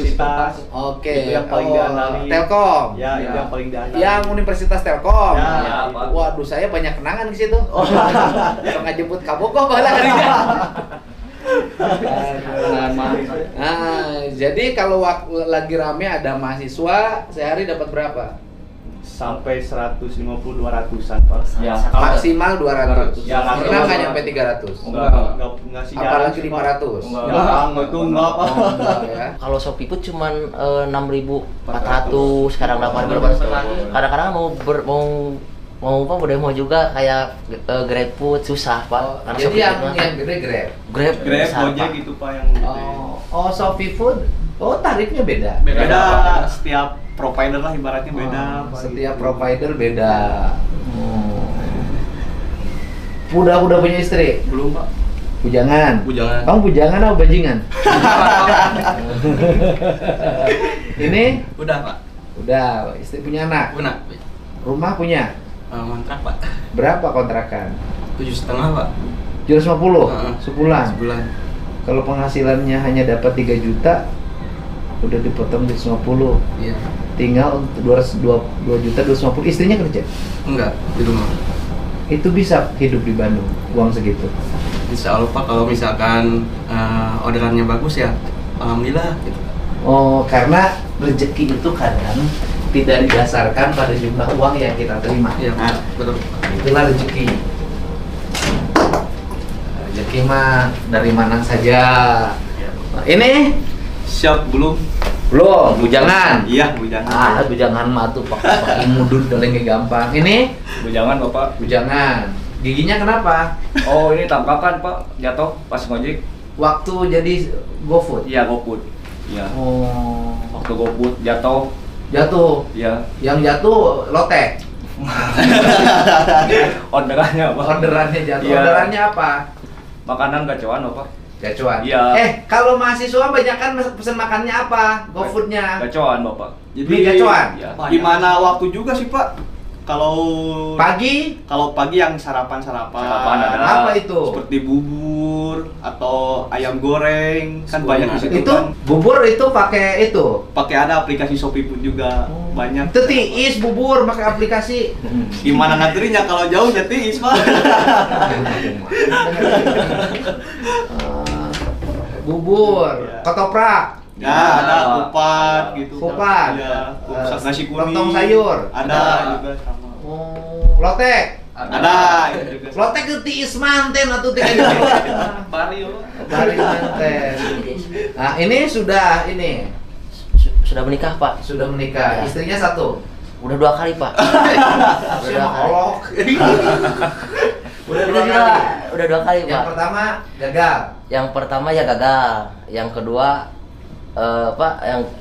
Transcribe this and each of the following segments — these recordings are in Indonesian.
universitas. Oke. Itu yang paling diandalkan. Telkom. Ya, itu yang paling diandalkan. Yang Universitas Telkom. Ya, Pak. Waduh, saya banyak kenangan di situ. Kalau nggak jemput kabogoh malah harinya. Nah, jadi kalau lagi rame ada mahasiswa, sehari dapat berapa? Sampai 150-200an, Pak. Ya, Maksimal 200. Ya, Pernah nggak nyampe 300? Enggak sih. Apalagi jarang sih, 500. Pak. Enggak, itu enggak, Pak. Ya. Kalau Shopee pun cuman 6.400, sekarang 8.000. Kadang-kadang mau berdemo juga kayak GrabFood susah, Pak. Oh, Karena jadi Shopee yang Food gede Grab. Grab Grab, susah, Gojek Pak. gitu, Pak, yang gede. Oh, Shopee Food. Oh, tarifnya beda. Beda, setiap provider lah ibaratnya beda. Pak, Setiap gitu. provider beda. Udah punya istri? Belum, Pak. Bujangan. Bujangan. Kamu bujangan atau bajingan? Ini Udah, Pak. udah, istri punya anak. Benar. Rumah punya. Kontrak, Pak. Berapa kontrakan? 7,5, Pak. 750 Heeh. sebulan. Sebulan. Kalau penghasilannya hanya dapat 3 juta, udah dipotong 750. Iya. Tinggal untuk 2 juta 250. Istrinya kerja. Enggak, di rumah. Itu bisa hidup di Bandung uang segitu. Insya Allah, Pak, kalau misalkan orderannya bagus ya, alhamdulillah gitu. Oh, karena rezeki itu kadang tidak didasarkan pada jumlah uang yang kita terima. Iya, Pak. Betul. Itulah rezeki. Rezeki mah dari mana saja. Ini Siap belum? belum, bujangan. Iya, bujangan. Ah, bujangan mah tuh pakai mudun dalengnya gampang. Ini Bujangan, Bapak. bujangan. Giginya kenapa? Oh, ini tampakan, Pak. Jatuh pas ngojek. Waktu jadi GoFood. Iya, GoFood. Iya. Oh, Waktu GoFood jatuh. jatuh. Iya. Yang jatuh lotek. Orderannya, Pak. Orderannya jatuh. Iya. Orderannya apa? Makanan gacuan, Bapak. Gacuan. Iya. Kalau mahasiswa banyak kan pesen makannya apa? GoFoodnya. Gacuan, Bapak. Beli gacuan. Iya. Gimana waktu juga sih, Pak? Kalau Pagi pagi yang sarapan Sarapan ada. apa itu? seperti bubur atau ayam goreng kan Semuanya banyak di situ Itu kan. bubur itu pakai itu. Pakai ada aplikasi Shopee pun juga banyak. Itu tiis bubur pakai aplikasi. Gimana ngantrinya kalau jauh ya tiis, Pak. Bubur, Iya. ketoprak, Ya, ada kupat gitu. Kupat. Ya, nasi kuning. lontong sayur. Ada juga sama. Oh, lotek. Ada itu juga. Lotek itu tiis manten atau tiis. Vario. Bari manten. Nah, ini sudah Sudah menikah, Pak. sudah menikah. Ya. Istrinya satu. Udah 2 kali, Pak. Saya mah olok. Udah dua kali. Udah 2 kali, Yang Pak. pertama gagal. Yang pertama ya gagal. Yang kedua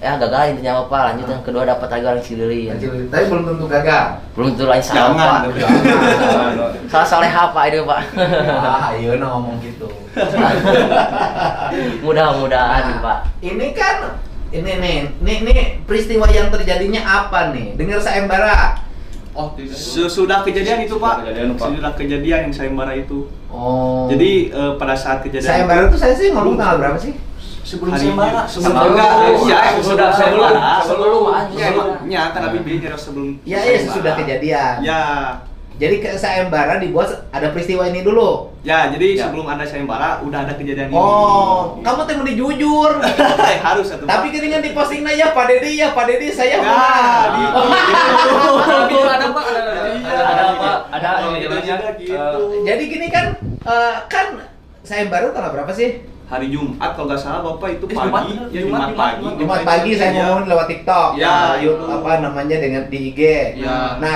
gagal intinya Pak. Lanjut yang kedua dapat lagi orang Cililin. Tapi belum tentu gagal. Belum tentu lain salah, Pak. Salah soleha, Pak, itu, Pak. Ah, iya ngomong gitu. Mudah-mudahan, Pak. Ini kan ini peristiwa yang terjadinya apa nih? Dengar sayembara. Oh, tidak. Sesudah kejadian itu, Pak. Kejadian, Pak. Sudah kejadian yang sayembara itu. Oh. Jadi pada saat kejadian sayembara itu saya sih ngomong tanggal berapa sih? Sebelum hari sayembara. sebelum sebelumnya kan Abi bilang sebelum Ya, sayembara. sesudah kejadian. Ya. Jadi ke sayembara dibuat ada peristiwa ini dulu. Ya, jadi Ya. sebelum ada sayembara udah ada kejadian Oh, ini. kamu temu jujur. Harus satu. Tapi ketinggalan di postingnya ya Pak Dedi saya ya, menang. di Video ada, Pak. Ada, Pak. Ada itu judulnya. juga gitu. Jadi gini kan sayembara tanggal berapa sih? Hari Jumat kalau nggak salah Bapak itu Jumat, pagi, ya Jumat, Jumat pagi. Jumat pagi saya Ya. ngomongin lewat TikTok. Ya, YouTube itu. apa namanya dengan di IG. Ya. Nah,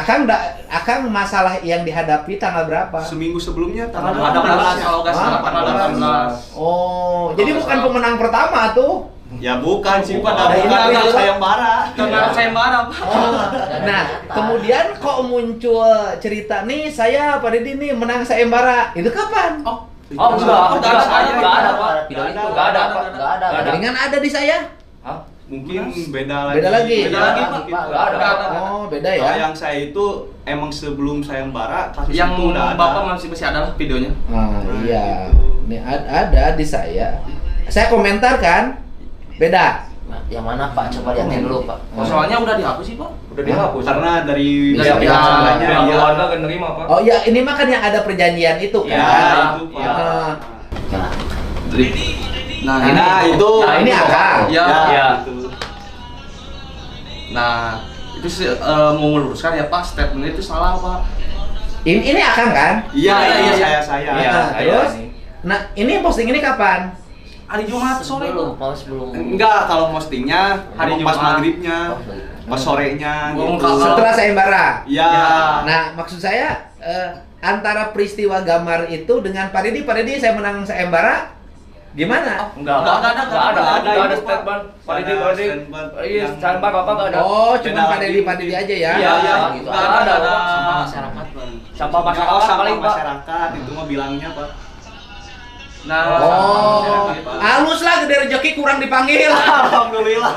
Akang masalah yang dihadapi tanggal berapa? Seminggu sebelumnya Tanggal tanggal 18 kalau nggak salah, Ah, 18. Oh, jadi Kalau bukan salah. pemenang pertama tuh. Ya bukan sih Pak, Ada bukan ini yang apa? sayembara. Karena sayembara, Pak. Oh. Nah, kemudian kok muncul cerita nih saya Pak Dedi nih menang sayembara. Itu kapan? Oh, Oh, enggak. Enggak ada, Enggak ada, Pak. Video itu Enggak ada, Pak. Enggak ada. Enggak ada. Dengan ada di saya. Hah? Mungkin beda lagi. Beda lagi. Beda lagi, Pak. mungkin. Enggak ada. Oh, beda Kalau ya. yang saya itu emang sebelum sayembara kasus Yang itu udah ada. Bapak masih ada lah videonya. Ah, iya. gitu. Nih ada di saya. Saya komentar kan? Beda. yang mana Pak? Coba lihatin dulu Pak. Oh, soalnya udah dihapus sih Pak. Udah dihapus. Karena dari Dari pihak pihak sebelahnya Pihak ya. keluarga gak nerima Pak. Oh iya, ini mah kan yang ada perjanjian itu kan. Ya, itu Pak. Heeh. Nah, Nah, Nah, itu. Nah, ini akang. Ya. Ya. Itu. Nah, itu sih mau meluruskan ya Pak, statement itu salah Pak. Ini akang kan? Iya, Iya, iya, iya. saya. Iya, Nah, saya terus? nih. Nah, ini posting ini kapan? Hari Jumat sore sebelum, Pak. sebelum. Enggak, kalau postingnya Hari hari pas Jumat. maghribnya, pas sorenya Gua gitu. mau Setelah sayembara. Ya. Nah, maksud saya antara peristiwa gambar itu dengan Pak Didi saya menang sayembara gimana? Enggak ada statement. Pak Didi, Pak Didi. Iya, standby Bapak enggak ada. Oh, cuma Beda Pak Didi aja ya. Iya, iya. Gitu. Nggak ada, Pak. Sama masyarakat Pak. Sampah masyarakat Oh, sama paling Pak. masyarakat itu mah bilangnya Pak. Nah, Oh, halus lah gede rezeki kurang dipanggil. Alhamdulillah.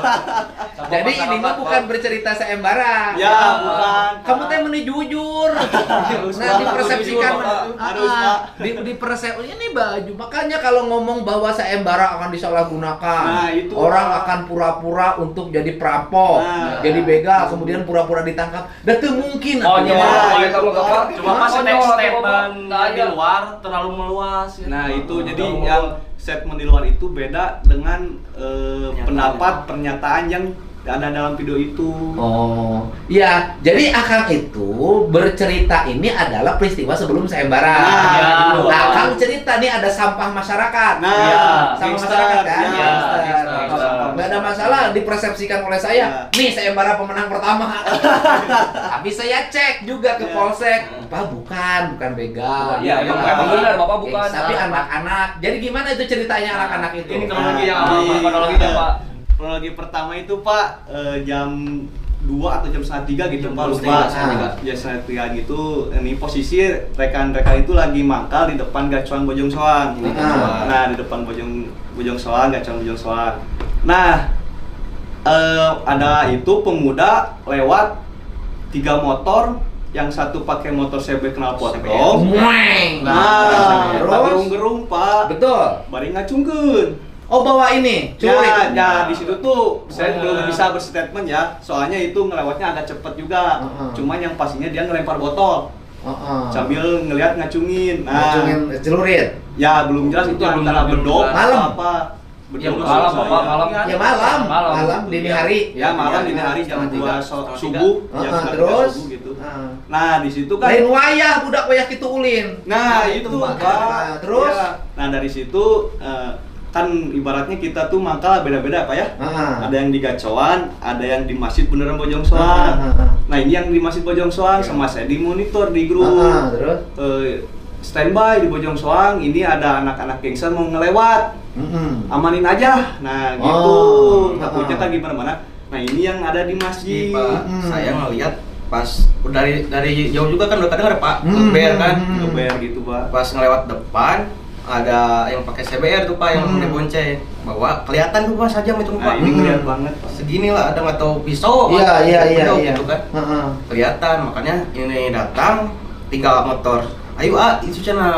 Jadi ini mah bukan bercerita sayembara. Ya, bukan. Kamu teh meni jujur. Nah, dipersepsikan Harus, Pak. dipersepsikan ini baju. Makanya kalau ngomong bahwa sayembara akan disalahgunakan, Nah, itu, orang Pak. akan pura-pura untuk jadi perampok, Nah. jadi begal, kemudian pura-pura ditangkap. Dan itu mungkin. Oh, atuh. nyawa. Ya, Oh, itu, itu Pak. Bapak. cuma pas Oh, teks nyawa, statement Bapak. di luar terlalu meluas ya. Nah, itu jadi Terlalu yang statement di luar itu beda dengan pendapat pernyataan yang ada dalam video itu. Oh, ya. Jadi Akang itu bercerita ini adalah peristiwa sebelum sayembara. Nah, ya. Nah, Akang cerita nih ada sampah masyarakat. Nah, Iya. Sama gangster, masyarakat kan? ya, Gangster. gangster. Nggak ada masalah dipersepsikan oleh saya. Ya. Nih sayembara pemenang pertama. Tapi saya cek juga ke Ya. polsek. Pak bukan begal. Iya, Bukan. emang benar, Bapak bukan. Tapi anak-anak. Jadi gimana itu ceritanya anak-anak itu? Ini kronologi yang Nah, awal, di- kronologinya, Pak. Kronologi pertama itu Pak jam 2 atau jam setengah 3 gitu Jam Pak, 2 lupa. setengah 3. Ya setengah 3 gitu. Ini posisi rekan-rekan itu lagi mangkal di depan gacuan Bojong Soang. Nah, di depan Bojong Soang, gacuan Bojong Soang. Nah, ada itu pemuda lewat 3 motor, yang satu pakai motor CB knalpot dong. Mweng. Nah, terus? gerung-gerung Pak. Betul. Bari ngacungkeun. Oh bawa ini, celurit. Ya, di situ tuh saya belum bisa berstatement ya. Soalnya itu ngelewatnya agak cepet juga. Cuman yang pastinya dia ngelempar botol sambil ngelihat ngacungin. Nah, Ngacungin celurit. ya belum jelas itu Belum antara jelas. bedog Malam. apa. Ya, Bedog malam, atau Bapak, saya. malam. Ya malam, Malam. malam dini hari. Ya malam dini hari jam Setengah 2 tiga. subuh, jam setengah Terus? subuh gitu. Nah. Nah, di situ kan Lain wayah budak wayah kitu ulin. Nah, itu Pak. Pak. Nah, terus? Ya. Nah, dari situ kan ibaratnya kita tuh mangkal beda-beda Pak ya. Ada yang di Gacoan, ada yang di Masjid Beneran Bojong Soang. Nah, ini yang di Masjid Bojong Soang sama saya di monitor di grup. Terus? Standby di Bojong Soang, ini ada anak-anak gangster mau ngelewat. Amanin aja. Nah, gitu. Takutnya kan gimana-mana. Nah, ini yang ada di masjid. Pak, saya ngelihat pas dari jauh juga kan udah kadang ada Pak Geber kan, Geber gitu, Pak. pas ngelewat depan ada yang pakai CBR tuh Pak yang dibonceng, bawa kelihatan tuh Pak sajam itu Nah, Pak. ini kelihatan banget, Pak. Segini lah, ada nggak tahu pisau Iya, apa, iya, iya, bedog iya. gitu kan, kelihatan. Makanya ini datang 3 motor, ayo itu cina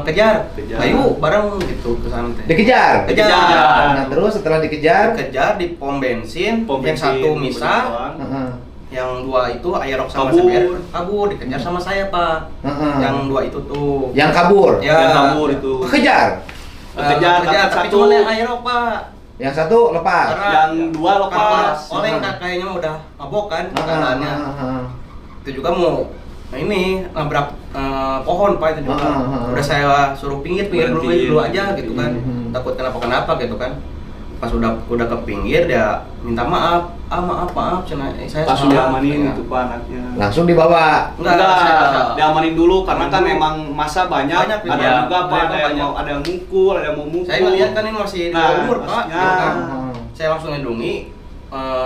kejar, Kejar. ayo bareng gitu ke sana teh. Dikejar. Kejar. Nah, terus setelah dikejar, Kejar di pom bensin, Pom yang bensin, satu Bojong misah, Soang. yang 2 itu Aerox sama Kabur. CBR kabur, dikejar sama saya Pak. Yang 2 itu tuh. yang kabur. Ya. Yang kabur itu. Kejar. Kejar, kejar, tapi satu. cuma yang Aerox Pak. Yang satu lepas. Karena Yang 2 lepas. oleng kayaknya udah mabok kan keadaannya. Itu juga mau ini nabrak pohon Pak itu juga. Udah saya suruh pinggir dulu Berhentiin. aja gitu kan. Takut kenapa gitu kan. Pas udah ke pinggir dia minta maaf. Maaf cina saya Langsung salah. diamanin Ya. itu Pak anaknya. Langsung dibawa. Enggak, diamanin dulu karena kan Dulu. emang masa banyak, Banyak, ada ya. juga Pak, Banyak, ada yang banyak. mau mukul, ada yang mau mukul. Saya ngeliat kan ini masih di Nah, bawah umur Pak, maksudnya. gitu kan. Saya langsung ngedungi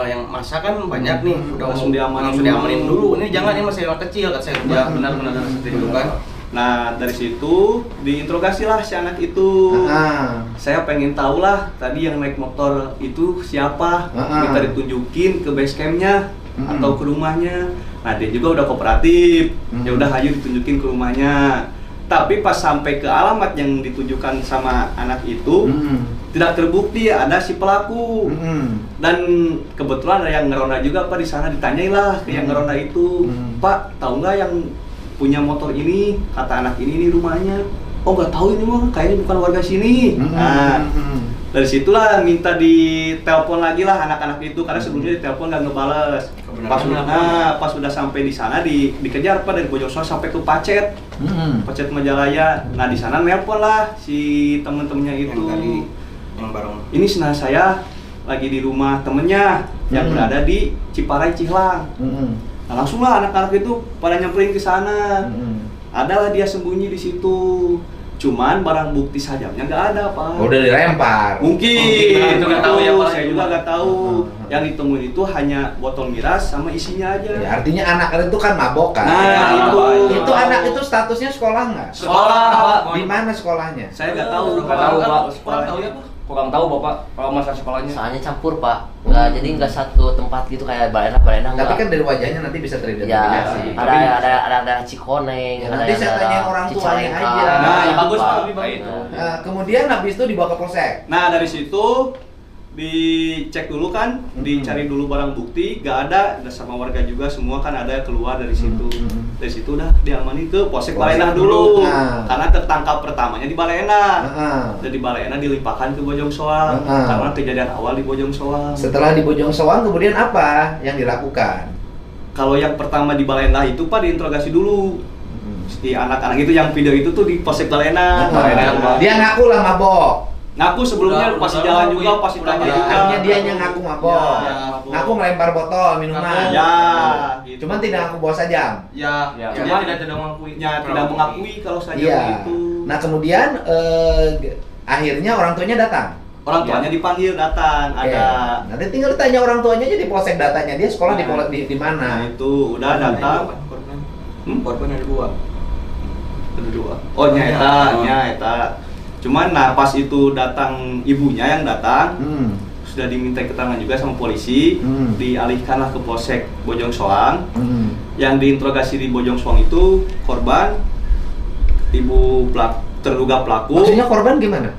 yang masa kan banyak nih, udah Langsung diamanin langsung dulu. diamanin dulu. Ini jangan, ini masih anak kecil kata saya. Ya benar seperti itu kan. Nah, dari situ diinterogasi lah si anak itu. Saya pengen tahu lah tadi yang naik motor itu siapa. Minta ditunjukin ke base campnya atau ke rumahnya. Nah, dia juga udah kooperatif. Ya udah ayo ditunjukin ke rumahnya. Tapi pas sampai ke alamat yang ditujukan sama anak itu, tidak terbukti ada si pelaku. Dan kebetulan ada yang ngeronda juga Pak di sana, ditanyailah ke yang ngeronda itu, Pak tahu nggak yang punya motor ini? Kata anak ini rumahnya. Oh nggak tahu ini mah, kayaknya bukan warga sini. Nah dari situlah minta ditelepon lagi lah anak-anak itu, karena sebelumnya ditelepon nggak ngebales. Pas udah sampai di sana dikejar Pak dari Bojongsoang sampai ke Pacet. Pacet Majalaya. Nah di sana nelpon lah si temen-temennya itu. Yang bareng. Ini senang saya lagi di rumah temennya yang berada di Ciparai Cihlang. Nah, langsung lah anak-anak itu pada nyamperin ke sana. Adalah dia sembunyi di situ. Cuman barang bukti sajamnya nggak ada Pak. Udah dilempar. Mungkin. Itu nggak tahu ya Pak. Saya juga nggak tahu. Yang ditemuin itu hanya botol miras sama isinya aja. Ya, artinya anak itu kan mabok kan. Nah, itu anak itu statusnya sekolah nggak? Sekolah Pak. Di mana sekolahnya? Saya nggak tahu. Nggak tahu, Pak. Kurang tahu ya Pak. Kurang tahu Bapak kalau masalah sekolahnya. Soalnya campur Pak, jadi nggak satu tempat gitu kayak balena Tapi nggak. kan dari wajahnya nanti bisa Ya, teridentifikasi. ada Cikoneng, Ya, ada nanti yang saya daerah tanya orang tuanya Cicalengka. aja. Nah, Itu, bagus, Pak. Pak, lebih bagus. Itu. Nah, kemudian habis itu dibawa ke polsek. Nah dari situ dicek dulu kan, dicari dulu barang bukti, gak ada sama warga juga semua kan ada keluar dari situ. Dari situ udah diamani ke Polsek Balena dulu. Nah. Karena tertangkap pertamanya di Balena. Dan di Balena dilimpahkan ke Bojongsoang karena kejadian awal di Bojongsoang. Setelah di Bojongsoang kemudian apa yang dilakukan? Kalau yang pertama di Balena itu Pak diinterogasi dulu. Si anak-anak itu yang video itu tuh di Polsek Balena. Dia ngaku lah mabok. Ngaku sebelumnya pas jalan juga, pas ditanya Ya, juga. artinya dia yang ngaku mabok. Ya, mabok. Ngaku melempar botol minuman. Ya, gitu. Cuman tidak ngaku bawa sajam. Ya, Ya. dia tidak mengakui. Ya, tidak mengakui kalau saja Iya. begitu. Nah, kemudian akhirnya orang tuanya datang. Orang tuanya dipanggil datang, Oke. ada. Nanti tinggal tanya orang tuanya aja di polsek datanya. Dia sekolah di Nah, mana? itu udah datang. Korban ada dua. Ada dua. Oh, nyata. Cuman nah pas itu datang ibunya yang datang, sudah diminta keterangan juga sama polisi, dialihkanlah ke Polsek Bojongsoang. Yang diinterogasi di Bojongsoang itu korban, ibu terduga pelaku. Maksudnya korban gimana?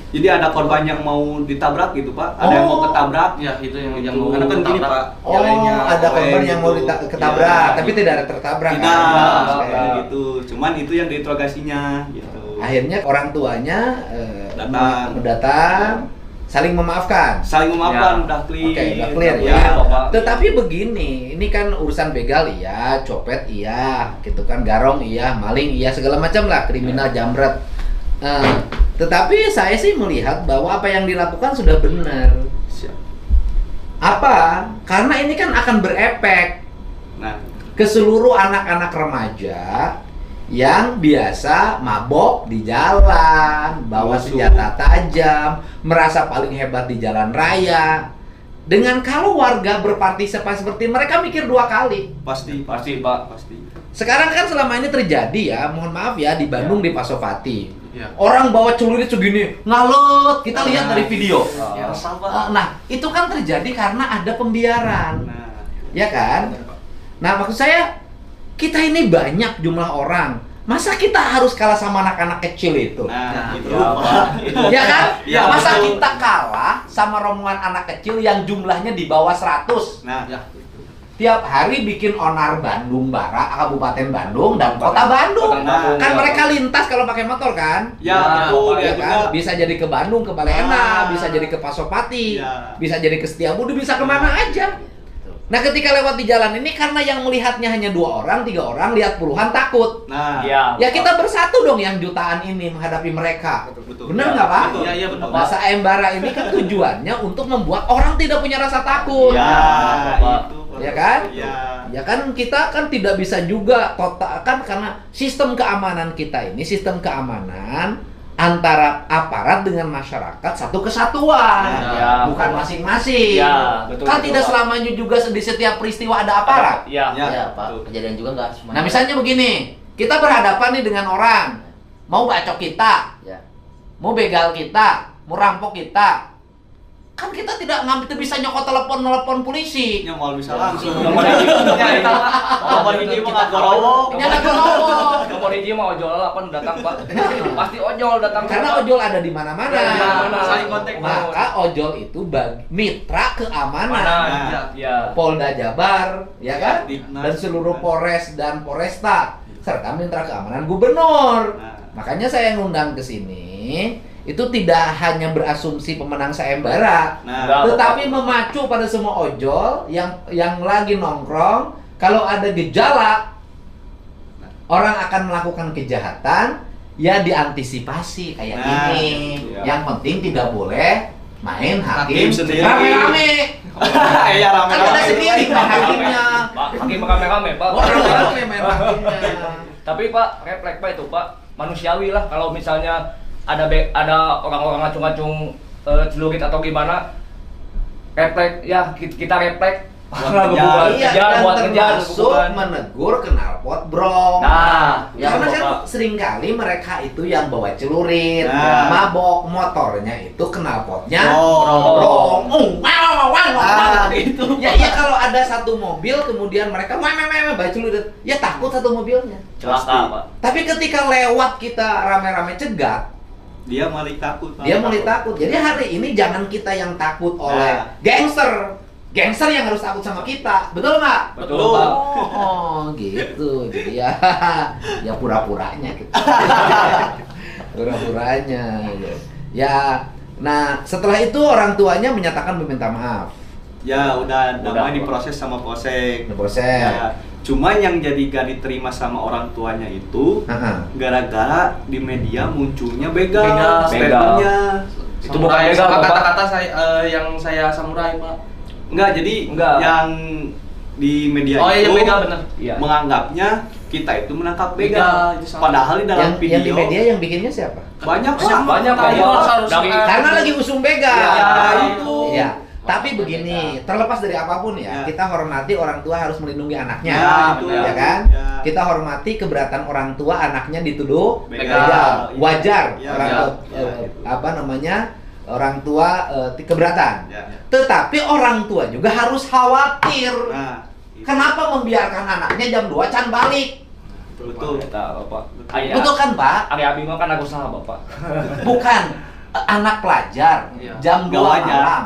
Jadi ada korban yang mau ditabrak gitu Pak, ada yang mau ketabrak. Ya, itu yang Itu. mau. Karena kan gini Pak. Oh, jalannya ada korban yang mau gitu. ketabrak, Ya, tapi gitu. tidak ada tertabrak. Tidak, kan? kayak gitu. Cuman itu yang diinterogasinya gitu. Akhirnya orang tuanya Datang. saling memaafkan. Saling memaafkan, Ya. udah clear. Oke, udah clear Ya, ya. Bapak. Tetapi begini, ini kan urusan begal iya, copet iya, gitu kan, garong iya, maling iya, segala macam lah, kriminal jambret. Tetapi saya sih melihat bahwa apa yang dilakukan sudah benar. Siap. Apa? Karena ini kan akan berefek Nah, ke seluruh anak-anak remaja yang biasa mabok di jalan, bawa Musuh. senjata tajam, merasa paling hebat di jalan raya. Dengan kalau warga berpartisipasi seperti mereka mikir dua kali. pasti Pasti, Pak. pasti. Sekarang kan selama ini terjadi ya, mohon maaf ya, di Bandung di Pasopati. Ya. Orang bawa celurit segini, ngalut. Kita lihat dari video. Ya, Nah, itu kan terjadi karena ada pembiaran. Nah, Ya kan? Nah, maksud saya, kita ini banyak jumlah orang. Masa kita harus kalah sama anak-anak kecil itu? nah, itu Ya, Pak. Ya kan? Ya, Masa betul. kita kalah sama rombongan anak kecil yang jumlahnya di bawah 100? Nah, Tiap hari bikin onar Bandung Barat, Kabupaten Bandung, dan Kota Bandung. Nah, Kan ya, mereka lintas kalau pakai motor kan? ya, betul, Ya ya kan? juga. Bisa jadi ke Bandung, ke Balena, Ah. bisa jadi ke Pasopati, Ya. bisa jadi ke Setiabudi, bisa kemana aja. Nah, ketika lewat di jalan ini, karena yang melihatnya hanya 2 orang, 3 orang, lihat puluhan takut. Nah, Iya. Ya kita bersatu dong yang jutaan ini menghadapi mereka. betul. Bener nggak, Pak? Betul. Iya, iya, betul. Nah, sayembara ini kan tujuannya untuk membuat orang tidak punya rasa takut. Ya, Bapak. itu. Ya kan? Ya. Ya kan kita kan tidak bisa juga total kan karena sistem keamanan kita ini sistem keamanan antara aparat dengan masyarakat satu kesatuan, Ya. bukan masing-masing. Ya, betul, Kan betul, tidak Pak. selamanya juga di setiap peristiwa ada aparat. Iya. Ya. Ya, Pak. betul. Kejadian juga nggak semuanya. Nah, misalnya begini, kita berhadapan nih dengan orang, mau bacok kita, Ya. mau begal kita, mau rampok kita. Kan kita tidak ngambil bisa nyokot telepon polisi. Yang mau bisa langsung. Nomor hiji Nomor hiji mah nggak gorowok. Nyala gorowok. nomor hiji mah ojol lah kan datang Pak. Pasti ojol datang. Karena ojol ada di mana-mana. Di mana-mana. Saling kontak. Maka ojol itu mitra keamanan. Mana? Ya. Polda Jabar, ya kan? Diknas. Dan seluruh Polres dan Polresta serta mitra keamanan gubernur. Nah. Makanya saya ngundang ke sini itu tidak hanya berasumsi pemenang sayembara, Nah, tetapi memacu pada semua ojol yang lagi nongkrong, kalau ada gejala orang akan melakukan kejahatan, ya diantisipasi kayak Nah, ini. iya. Yang penting tidak boleh main hakim Hakim sendiri. rame-rame. Iya Kan ada rame-rame. sendiri main hakimnya. Pak, hakim rame-rame Pak. Rame-rame main hakimnya. Tapi Pak, refleks Pak itu Pak, manusiawi lah kalau misalnya ada orang-orang ngacung-ngacung celurit atau gimana, refleks ya kita refleks Iya, dan buat ngejar termasuk menegur knalpot brong. Nah, Ya, karena kan Bapak. seringkali mereka itu yang bawa celurit, Nah. mabok, motornya itu knalpotnya Brong. wow. Gitu. Ya kalau ada satu mobil kemudian mereka bawa celurit, ya takut satu mobilnya. celaka Pak. Tapi ketika lewat kita rame-rame cegat, Dia malah takut. dia mulai takut. Jadi hari ini jangan kita yang takut oleh Nah. gangster. Gangster yang harus takut sama kita. Betul nggak? Betul Pak. Oh, gitu. Jadi ya ya pura-puranya gitu. Pura-puranya. Ya, nah setelah itu orang tuanya menyatakan meminta maaf. Ya udah damai Udah. diproses sama polsek. Proses. Ya, cuman yang jadi gak diterima sama orang tuanya itu gara-gara di media munculnya begal Begal. statementnya. Itu bukan begal, Bapak. kata-kata saya yang saya samurai, Pak. Enggak, jadi Enggak. yang di media Oh iya, itu begal bener. Iya. menganggapnya kita itu menangkap begal. Begal, itu salah. Padahal di dalam Yang video di media yang bikinnya siapa? banyak Banyak, Tadi Pak. harus Dari- Karena lagi usung begal. Ya, itu. Ya. Tapi begini, terlepas dari apapun ya, Ya. kita hormati orang tua harus melindungi anaknya, Ya, betul. ya kan? Ya. Kita hormati keberatan orang tua anaknya dituduh Begal. begal. Iya. Wajar Ya, orang ya. tua, Ya, gitu. apa namanya orang tua keberatan. Ya. Tetapi orang tua juga harus khawatir. Nah, itu. Kenapa membiarkan anaknya jam 2 can balik? Betul. Eta Bapak. Betul kan, Pak? Ari abi mah kan aku salah Bapak. Bukan anak pelajar Iya. jam 2 Nggak wajar. malam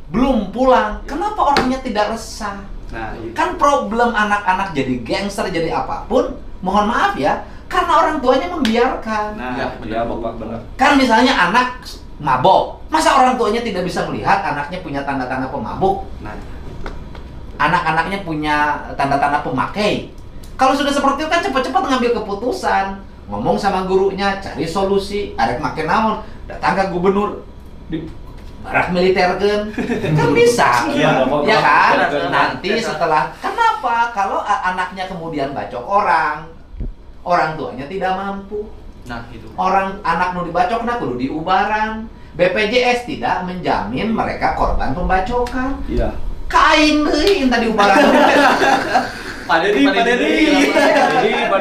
belum pulang. Kenapa orangnya tidak resah? Nah, itu. Kan problem anak-anak jadi gangster jadi apapun, mohon maaf ya, karena orang tuanya membiarkan. Nah, Ya, Iya Bapak benar. Kan misalnya anak mabok, masa orang tuanya tidak bisa melihat anaknya punya tanda-tanda pemabuk, nah, anak-anaknya punya tanda-tanda pemakai. Kalau sudah seperti itu kan cepat-cepat ngambil keputusan, ngomong sama gurunya, cari solusi, arek make naon, datang ke gubernur, di barak militer kan bisa, Iya, ya kan? benar. Nanti Benar. setelah, kenapa? Kalau anaknya kemudian bacok orang tuanya tidak mampu. Nah, itu. Orang anak nu dibacokna kudu diubaran. BPJS tidak menjamin mereka korban pembacokan. Iya. Kain deui tadi ubaran. Pak Dedi. Pak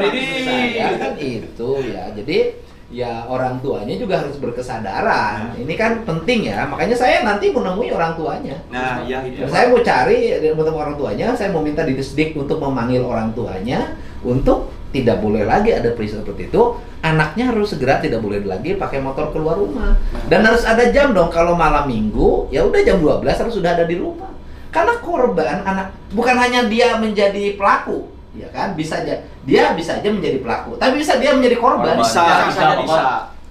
Dedi. Saya kan itu ya. Jadi ya orang tuanya juga harus berkesadaran. Ini kan penting ya. Makanya saya nanti menemui orang tuanya. Nah, ya itu. Saya mau cari ketemu orang tuanya, saya mau minta di Disdik untuk memanggil orang tuanya untuk tidak boleh lagi ada peristiwa seperti itu. Anaknya harus segera tidak boleh lagi pakai motor keluar rumah. Dan harus ada jam dong, kalau malam minggu ya udah jam 12 harus sudah ada di rumah. Karena korban anak bukan hanya dia menjadi pelaku, ya kan? Bisa aja dia bisa aja menjadi pelaku, tapi bisa dia menjadi korban. Bisa, Bisa, bisa, bisa. bisa.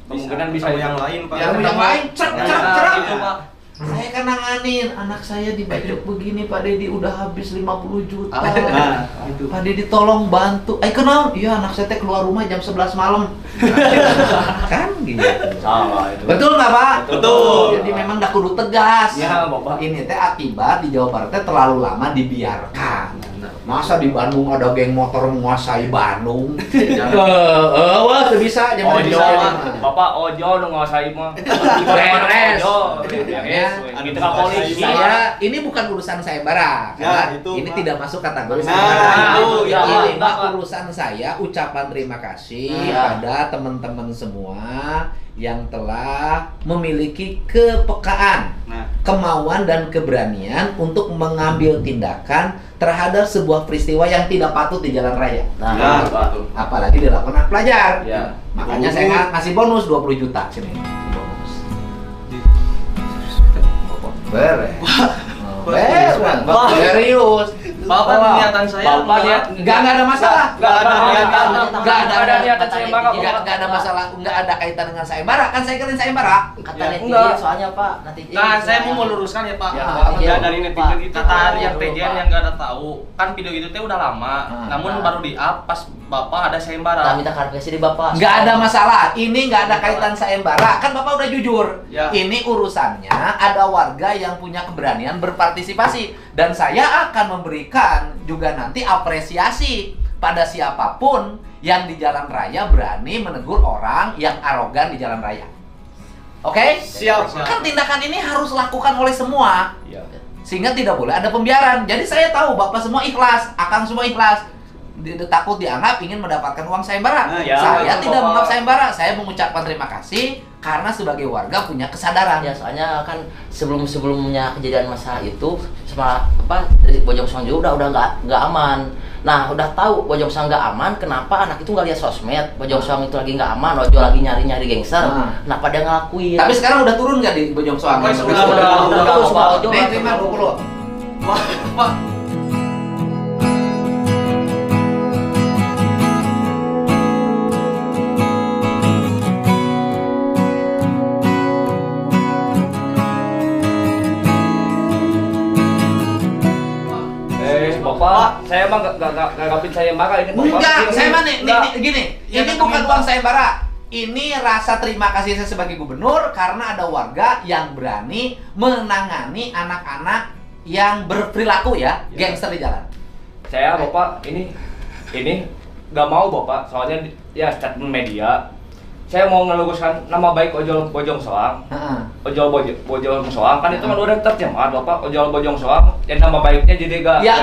Kemungkinan bisa Bisa yang lain, Pak. Yang lain cerak Nah, itu, Pak. Saya kan nanganin anak saya dibacok begini, Pak Dedi udah habis 50 juta. Nah, itu. Pak Dedi tolong bantu. Kenal? Iya, anak saya teh keluar rumah jam 11 malam. Kan gitu. Salah itu. Betul nggak, Pak? Betul. Jadi memang dah kudu tegas. Ya, Bapak. Ini teh akibat di Jawa Barat teh terlalu lama dibiarkan. Masa di Bandung ada geng motor menguasai Bandung? Wah, tuh bisa jangan Ojo, bisa. Bapak Ojo nu nguasai mah. Beres. Ojo, beres. Gitu ka polisi. Saya ini bukan urusan saya bara, Ya, karena itu, ini Pak. tidak masuk kategori Nah, sayembara. itu, ya, Ini Pak. mah urusan saya ucapan terima kasih Iya. pada teman-teman semua yang telah memiliki kepekaan, kemauan dan keberanian untuk mengambil tindakan terhadap sebuah peristiwa yang tidak patut di jalan raya. Nah, apalagi dilakukan anak pelajar. Ya. Makanya saya ngasih bonus 20 juta sini. Bonus. Beres. Beres. Serius. Bapak niatan saya. Bapak niat Nggak ada masalah. Nggak ada niatan sayembara. Nggak ada masalah. Nggak ada kaitan dengan sayembara. Kan saya kirain sayembara. Kata Ya, netizen enggak. soalnya Pak, netizen. Nah, saya mau meluruskan ya Pak. Ya, Dari netizen itu kata yang TJN yang nggak ada tahu. Kan video itu teh udah lama, namun baru di-up pas Bapak ada Nah, sayembara. minta klarifikasi di Bapak. Nggak ada masalah. Ini nggak ada kaitan sayembara. Kan Bapak udah jujur. Ya. Ini urusannya ada warga yang punya keberanian berpartisipasi. Dan saya akan memberikan juga nanti apresiasi pada siapapun yang di jalan raya berani menegur orang yang arogan di jalan raya. Oke? Siap. Kan tindakan ini harus lakukan oleh semua. Iya. Sehingga tidak boleh ada pembiaran. Jadi saya tahu Bapak semua ikhlas, Akang semua ikhlas. Takut dianggap ingin mendapatkan uang sayembara. Nah, ya, Saya betul, tidak Bapak. menganggap sayembara. Saya mengucapkan terima kasih karena sebagai warga punya kesadaran. Ya soalnya kan sebelumnya kejadian masalah itu sama Bojong Soang juga udah nggak aman. Nah udah tahu Bojong Soang nggak aman, kenapa anak itu nggak lihat sosmed? Bojong Soang itu lagi nggak aman, Ojo lagi nyari gangster. Kenapa dia ngelakuin? Tapi sekarang udah turun nggak di Bojong Soang? Udah. Nih, terima 20. Pak, Bapak, saya emang nggak ngarapin sayembara ini Bapak. Enggak, Ini- saya mah nih, enggak. gini. Ya, Ini ketemu, bukan Pak. uang sayembara. Ini rasa terima kasih saya sebagai gubernur karena ada warga yang berani menangani anak-anak yang berperilaku ya, gangster di jalan. Saya Bapak ini nggak mau Bapak, soalnya ya statement media. Saya mau ngeluruskan nama baik Ojol Bojong Soang. Heeh. Ojol Bojong Soang kan itu kan udah terjemah Bapak, Ojol Bojong Soang. Yang nama baiknya jadi gak. Ya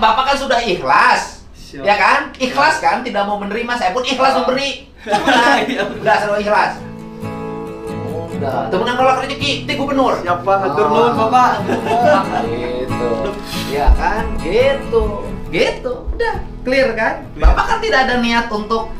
Bapak kan sudah ikhlas. Siap. Ya kan? Ikhlas kan? Tidak mau menerima, saya pun ikhlas memberi. Udah selalu ikhlas. Udah, temenan nolak rezeki, ti gubernur. Siap Pak, hatur nuhun Bapak. Gitu. Ya kan? Gitu. Udah, clear kan? Bapak kan tidak ada niat untuk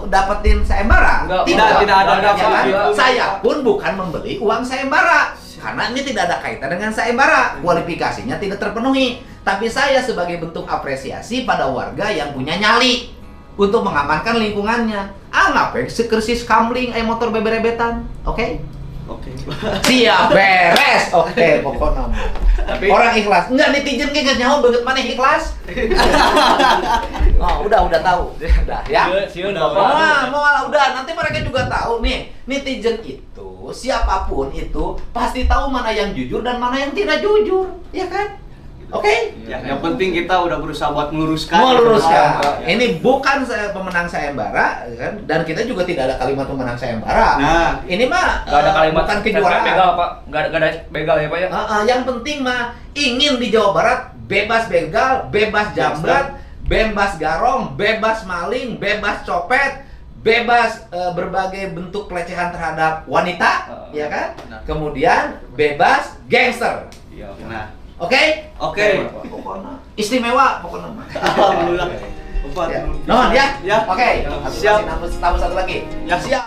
dapetin sayembara. Enggak, tidak ada Ya kan? Enggak. Saya pun bukan membeli uang sayembara karena ini tidak ada kaitan dengan sayembara. Kualifikasinya tidak terpenuhi. Tapi saya sebagai bentuk apresiasi pada warga yang punya nyali untuk mengamankan lingkungannya. Ngapain sekersis kamling motor beberebetan. Oke? Oke. Siap, beres. Oke, pokoknya. Tapi Orang ikhlas. Enggak, netizen ge geus nyaho beungeut maneh ikhlas. Oh, udah tahu. Udah ya. Sieun Udah, Bapak. Udah, nanti mereka juga tahu nih, netizen itu siapapun itu pasti tahu mana yang jujur dan mana yang tidak jujur, ya kan? Oke? Ya, yang penting kita udah berusaha buat meluruskan. Meluruskan. Ya. Ini bukan pemenang sayembara kan, dan kita juga tidak ada kalimat pemenang sayembara. Nah, Ini mah Gak ada kalimat bukan kejuaraan. begal Pak. Gak ada begal ya Pak ya. Yang penting mah ingin di Jawa Barat bebas begal, bebas jambret, bebas garong, bebas maling, bebas copet, bebas berbagai bentuk pelecehan terhadap wanita, ya kan? Benar. Kemudian bebas gangster. Iya. nah, Oke? oke. Pokoknya istimewa pokoknya. Alhamdulillah. Bapak, Ya. Nuhun ya? Ya. Oke. Siap. Tambah satu lagi. Ya. Siap.